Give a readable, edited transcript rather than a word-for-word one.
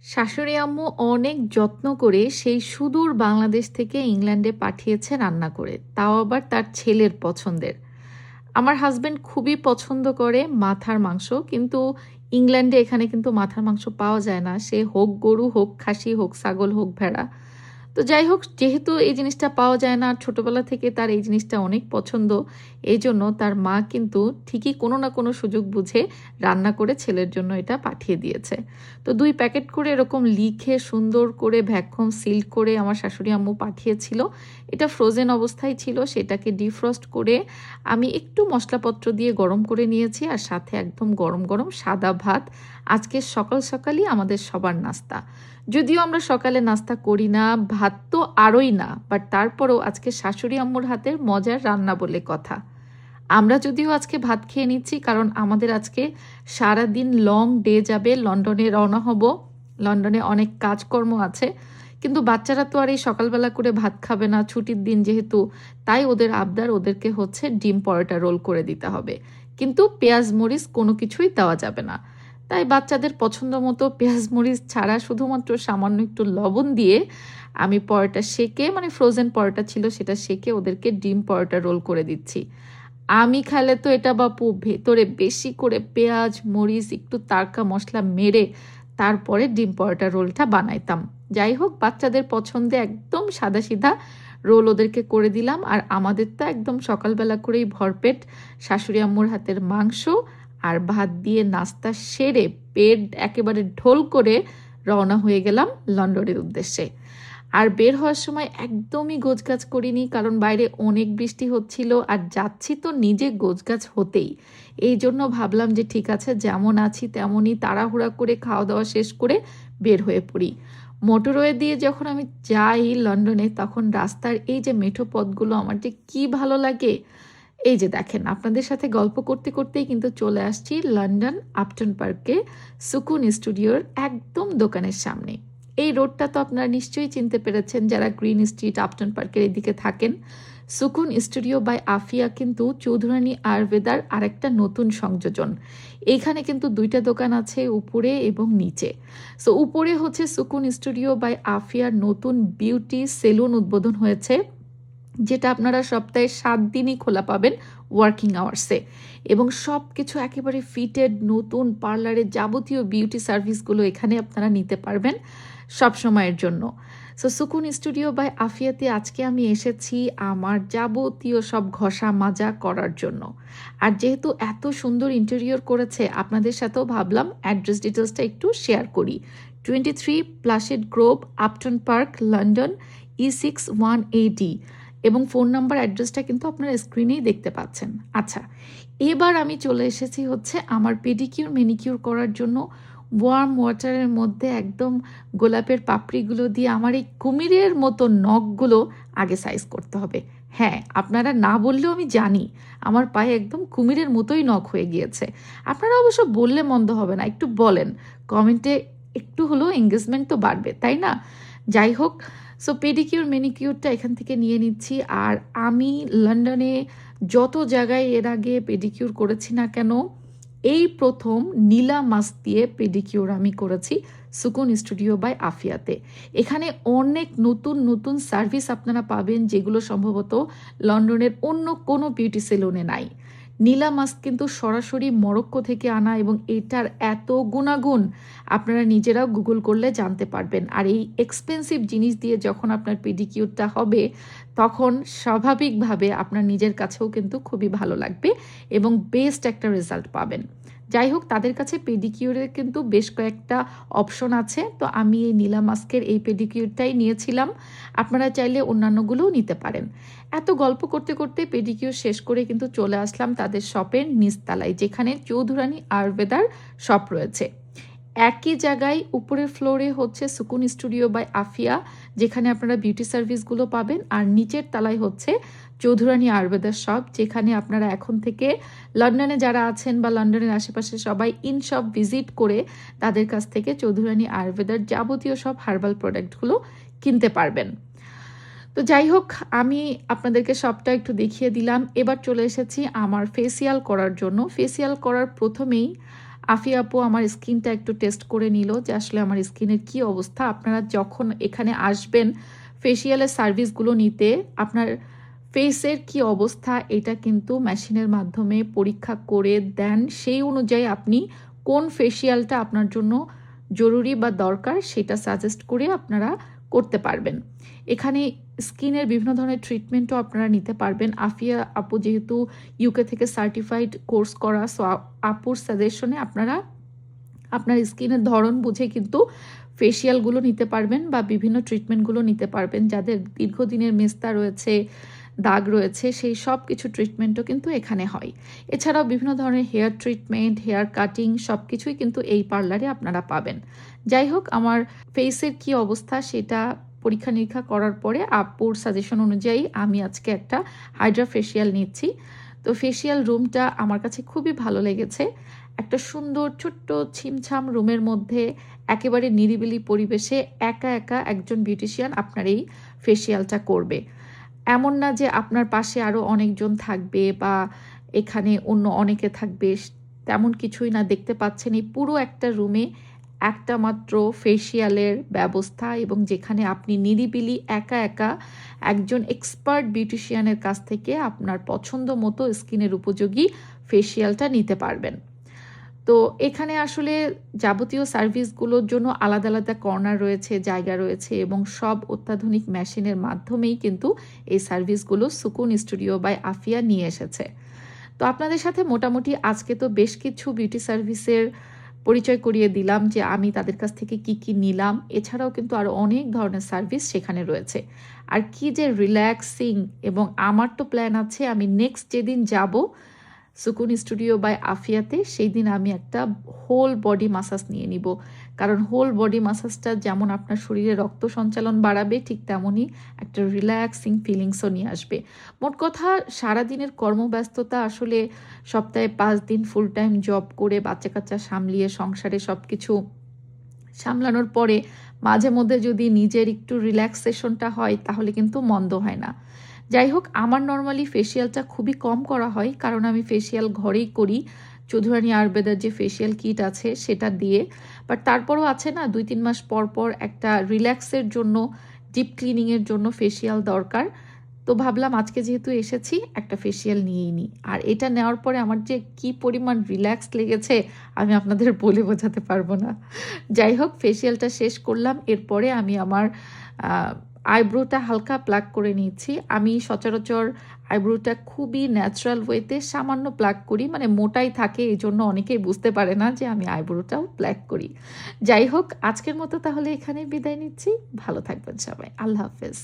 শাশুড়ি আম্মু অনেক যত্ন করে সেই সুদূর বাংলাদেশ থেকে ইংল্যান্ডে পাঠিয়েছে রান্না করে, তাও আবার তার ছেলের পছন্দের। আমার হাসব্যান্ড খুবই পছন্দ করে মাথার মাংস, কিন্তু ইংল্যান্ডে এখানে কিন্তু মাথার মাংস পাওয়া যায় না, সে হোক গরু, হোক খাসি, হোক ছাগল, হোক ভেড়া। তো যাই হোক, যেহেতু এই জিনিসটা পাওয়া যায় না, ছোটবেলা থেকে তার এই জিনিসটা অনেক পছন্দ। এই জন্য তার মা কিন্তু ঠিকই কোনো না কোনো সুযোগ বুঝে রান্না করে ছেলের জন্য এটা পাঠিয়ে দিয়েছে। তো 2 প্যাকেট করে এরকম লিখে সুন্দর করে ভ্যাকুয়াম সিল করে আমার শাশুড়ি আম্মু পাঠিয়েছিল। এটা ফ্রোজেন অবস্থায় ছিল, সেটাকে ডিফ্রস্ট করে আমি একটু মশলাপত্র দিয়ে গরম করে নিয়েছি, আর সাথে একদম গরম গরম সাদা ভাত। আজকে সকাল সকালই আমাদের সবার নাস্তা। যদিও আমরা সকালে নাস্তা করি না, ভাত তো আরই না, বাট তারপরেও আজকে শাশুড়ি আম্মুর হাতের মজার রান্না বলে কথা। আমরা যদিও আজকে ভাত খেয়ে নিচ্ছি, কারণ আমাদের আজকে সারাদিন লং ডে যাবে, লন্ডনে রওনা হব। লন্ডনে অনেক কাজকর্ম আছে, কিন্তু বাচ্চারা তো আর এই সকালবেলা করে ভাত খাবে না, ছুটির দিন যেহেতু। তাই ওদের আবদার, ওদেরকে হচ্ছে ডিম পরোটা রোল করে দিতে হবে, কিন্তু পেঁয়াজ মরিচ কোনো কিছুই দেওয়া যাবে না। তাই বাচ্চাদের পছন্দ মতো পেঁয়াজ মরিচ ছাড়া শুধুমাত্র সামান্য একটু লবণ দিয়ে আমি পরোটা সেকে, মানে ফ্রোজেন পরোটা ছিল সেটা সেকে ওদেরকে ডিম পরোটা রোল করে দিচ্ছি। আমি খাইলে তো এটা বাপু ভেতরে বেশি করে পেঁয়াজ মরিচ একটু তারকা মশলা মেরে তারপরে ডিম পরোটা রোলটা বানাইতাম। যাই হোক, বাচ্চাদের পছন্দে একদম সাদাসিধা রোল ওদেরকে করে দিলাম। আর আমাদের তো একদম সকালবেলা করেই ভরপেট শাশুড়ি আম্মুর হাতের মাংস আর ভাত দিয়ে নাস্তা সেরে পেট একেবারে ঢোল করে রওনা হয়ে গেলাম লন্ডনের উদ্দেশ্যে। আর বের হওয়ার সময় একদমই গোছগাছ করিনি, কারণ বাইরে অনেক বৃষ্টি হচ্ছিল, আর যাচ্ছি তো নিজে গোছগাছ হতেই। এই জন্য ভাবলাম যে ঠিক আছে, যেমন আছি তেমনই তাড়াহুড়া করে খাওয়া দাওয়া শেষ করে বের হয়ে পড়ি। মোটরওয়ে দিয়ে যখন আমি যাই লন্ডনে, তখন রাস্তার এই যে মেঠো পথগুলো আমার যে কি ভালো লাগে। এই যে দেখেন, আপনাদের সাথে গল্প করতে করতেই কিন্তু চলে আসছি লন্ডন আপটন পার্কে, সুকুন স্টুডিওর একদম দোকানের সামনে। এই রোডটা তো আপনারা নিশ্চয়ই চিনতে পেরেছেন যারা গ্রিন স্ট্রিট আপটন পার্কের এদিকে থাকেন। সুকুন স্টুডিও বাই আফিয়া কিন্তু চৌধুরানী আয়ুর্বেদার আরেকটা নতুন সংযোজন। এইখানে কিন্তু 2টা দোকান আছে, উপরে এবং নিচে। সো উপরে হচ্ছে সুকুন স্টুডিও বাই আফিয়ার নতুন বিউটি সেলুন উদ্বোধন হয়েছে, যেটা আপনারা সপ্তাহে 7 দিনই খোলা পাবেন ওয়ার্কিং আওয়ার্সে, এবং সব কিছু একেবারে ফিটেড, নতুন পার্লারের যাবতীয় বিউটি সার্ভিসগুলো এখানে আপনারা নিতে পারবেন সব সময়ের জন্য। সো সুকুন স্টুডিও বাই আফিয়াতে আজকে আমি এসেছি আমার যাবতীয় সব ঘষা মাজা করার জন্য। আর যেহেতু এত সুন্দর ইন্টেরিয়র করেছে, আপনাদের সাথেও ভাবলাম অ্যাড্রেস ডিটেলসটা একটু শেয়ার করি। 23 প্লাসেড Grove, Upton park, London, E61AD, এবং ফোন নাম্বার অ্যাড্রেসটা কিন্তু আপনারা স্ক্রিনেই দেখতে পাচ্ছেন। আচ্ছা, এবার আমি চলে এসেছি হচ্ছে আমার পেডিকিউর ম্যানিকিউর করার জন্য। ওয়ার্ম ওয়াটারের মধ্যে একদম গোলাপের পাপড়িগুলো দিয়ে আমার এই কুমিরের মতো নখগুলো আগে সাইজ করতে হবে। হ্যাঁ, আপনারা না বললেও আমি জানি আমার পায়ে একদম কুমিরের মতোই নখ হয়ে গিয়েছে। আপনারা অবশ্য বললে মন্দ হবে না, একটু বলেন কমেন্টে, একটু হলেও এঙ্গেজমেন্ট তো বাড়বে, তাই না? যাই হোক, সো পেডিকিউর ম্যানিকিউরটা এখান থেকে নিয়ে নিচ্ছি। আর আমি লন্ডনে যত জায়গায় এর আগে পেডিকিউর করেছি না কেন, এই প্রথম নীলা মাস্ক দিয়ে পেডিকিউর আমি করেছি সুকুন স্টুডিও বাই আফিয়াতে। এখানে অনেক নতুন নতুন সার্ভিস আপনারা পাবেন, যেগুলো সম্ভবত লন্ডনের অন্য কোনো বিউটি সেলুনে নাই। নীলা মাস্ক কিন্তু সরাসরি মরক্কো থেকে আনা, এবং এটার এত গুণাগুণ আপনারা নিজেরাও গুগল করলে জানতে পারবেন। আর এই এক্সপেন্সিভ জিনিস দিয়ে যখন আপনার পেডিকিউরটা হবে, তখন স্বাভাবিকভাবে আপনার নিজের কাছেও কিন্তু খুবই ভালো লাগবে এবং বেস্ট একটা রেজাল্ট পাবেন। যাই হোক, তাদের কাছে পেডিকিউরের কিন্তু বেশ কয়েকটা অপশন আছে, তো আমি এই নীলা মাস্কের এই পেডিকিউরটাই নিয়েছিলাম। আপনারা চাইলে অন্যান্যগুলোও নিতে পারেন। এত গল্প করতে করতে পেডিকিউর শেষ করে কিন্তু চলে আসলাম তাদের শপের নিচতলায়, যেখানে চৌধুরানী আয়ুর্বেদার শপ রয়েছে। একই জায়গায় উপরের ফ্লোরে হচ্ছে সুকুন স্টুডিও বাই আফিয়া, যেখানে আপনারা বিউটি সার্ভিসগুলো পাবেন, আর নিচের তলায় হচ্ছে চৌধুরানী আয়ুর্বেদার শপ, যেখানে আপনারা এখন থেকে লন্ডনে যারা আছেন বা লন্ডনের আশেপাশে সবাই ইন শপ ভিজিট করে তাদের কাছ থেকে চৌধুরানী আয়ুর্বেদার যাবতীয় সব হার্বাল প্রোডাক্টগুলো কিনতে পারবেন। তো যাই হোক, আমি আপনাদেরকে সবটা একটু দেখিয়ে দিলাম। এবার চলে এসেছি আমার ফেসিয়াল করার জন্য। ফেসিয়াল করার প্রথমেই আফিয়া আপু আমার স্কিনটা একটু টেস্ট করে নিল যে আসলে আমার স্কিনের কি অবস্থা। আপনারা যখন এখানে আসবেন ফেসিয়ালের সার্ভিসগুলো নিতে, আপনার ফেসের কি অবস্থা এটা কিন্তু মেশিনের মাধ্যমে পরীক্ষা করে দেন। সেই অনুযায়ী আপনি কোন ফেসিয়ালটা আপনার জন্য জরুরি বা দরকার সেটা সাজেস্ট করে আপনারা করতে পারবেন। এখানে স্কিনের বিভিন্ন ধরনের ট্রিটমেন্টও আপনারা নিতে পারবেন। আফিয়া আপু যেহেতু ইউকে থেকে সার্টিফাইড কোর্স করা, সো আপুর সাজেশনে আপনারা আপনার স্কিনের ধরন বুঝে কিন্তু ফেসিয়ালগুলো নিতে পারবেন বা বিভিন্ন ট্রিটমেন্টগুলো নিতে পারবেন। যাদের দীর্ঘদিনের মেস্তা রয়েছে, দাগ রয়েছে, সেই সব কিছু ট্রিটমেন্টও কিন্তু এখানে হয়। এছাড়াও বিভিন্ন ধরনের হেয়ার ট্রিটমেন্ট, হেয়ার কাটিং সব কিছুই কিন্তু এই পার্লারে আপনারা পাবেন। যাই হোক, আমার ফেসের কি অবস্থা সেটা পরীক্ষা নিরীক্ষা করার পরে আপুর সাজেশন অনুযায়ী আমি আজকে একটা হাইড্রা ফেসিয়াল নিচ্ছি। তো ফেসিয়াল রুমটা আমার কাছে খুবই ভালো লেগেছে। একটা সুন্দর ছোট্ট ছিমছাম রুমের মধ্যে একেবারে নিরিবিলি পরিবেশে একা একা একজন বিউটিশিয়ান আপনার এই ফেসিয়ালটা করবে। এমন না যে আপনার পাশে আরও অনেকজন থাকবে বা এখানে অন্য অনেকে থাকবে, তেমন কিছুই না। দেখতে পাচ্ছেন এই পুরো একটা রুমে একটা মাত্র ফেসিয়ালের ব্যবস্থা, এবং যেখানে আপনি নিরিবিলি একা একা একজন এক্সপার্ট বিউটিশিয়ানের কাছ থেকে আপনার পছন্দ মতো স্কিনের উপযোগী ফেসিয়ালটা নিতে পারবেন। তো এখানে আসলে যাবতীয় সার্ভিসগুলোর জন্য আলাদা আলাদা কর্নার রয়েছে, জায়গা রয়েছে, এবং সব অত্যাধুনিক মেশিনের মাধ্যমেই কিন্তু এই সার্ভিসগুলো সুকুন স্টুডিও বাই আফিয়া নিয়ে এসেছে। তো আপনাদের সাথে মোটামুটি আজকে তো বেশ কিছু বিউটি সার্ভিসের পরিচয় করিয়ে দিলাম যে আমি তাদের কাছ থেকে কি কি নিলাম। এছাড়াও কিন্তু আরও অনেক ধরনের সার্ভিস সেখানে রয়েছে। আর কি যে রিল্যাক্সিং, এবং আমার তো প্ল্যান আছে আমি নেক্সট যেদিন যাব সুকুন স্টুডিও বাই আফিয়াতে, সেই দিন আমি একটা হোল বডি মাসাজ নিয়ে নিব। কারণ হোল বডি মাসাজটা যেমন আপনার শরীরে রক্ত সঞ্চালন বাড়াবে, ঠিক তেমনই একটা রিল্যাক্সিং ফিলিংসও নিয়ে আসবে। মোট কথা, সারাদিনের কর্মব্যস্ততা আসলে সপ্তাহে 5 দিন ফুল টাইম জব করে বাচ্চা কাচ্চা সামলিয়ে সংসারে সব কিছু সামলানোর পরে মাঝে মধ্যে যদি নিজের একটু রিল্যাক্সেশনটা হয় তাহলে কিন্তু মন্দ হয় না। যাই হোক, আমার নর্মালি ফেসিয়ালটা খুবই কম করা হয়, কারণ আমি ফেসিয়াল ঘরেই করি চৌধুরানী আয়ুর্বেদার যে ফেসিয়াল কিট আছে সেটা দিয়ে। বাট তারপরও আছে না, 2-3 মাস পর পর একটা রিল্যাক্সের জন্য, ডিপ ক্লিনিংয়ের জন্য ফেসিয়াল দরকার। তো ভাবলাম আজকে যেহেতু এসেছি একটা ফেসিয়াল নিয়েই নিই। আর এটা নেওয়ার পরে আমার যে কি পরিমাণ রিল্যাক্স লেগেছে আমি আপনাদের বলে বোঝাতে পারবো না। যাই হোক, ফেসিয়ালটা শেষ করলাম। এরপরে আমি আমার আইব্রোটা হালকা প্লাক করে নিয়েছি। আমি সচরাচর আইব্রোটা খুবই ন্যাচারাল ওয়েতে সামান্য প্লাক করি, মানে মোটাই থাকে, এই জন্য অনেকেই বুঝতে পারে না যে আমি আইব্রোটাও প্লাক করি। যাই হোক, আজকের মতো তাহলে এখানেই বিদায় নিচ্ছি। ভালো থাকবেন সবাই। আল্লাহ হাফেজ।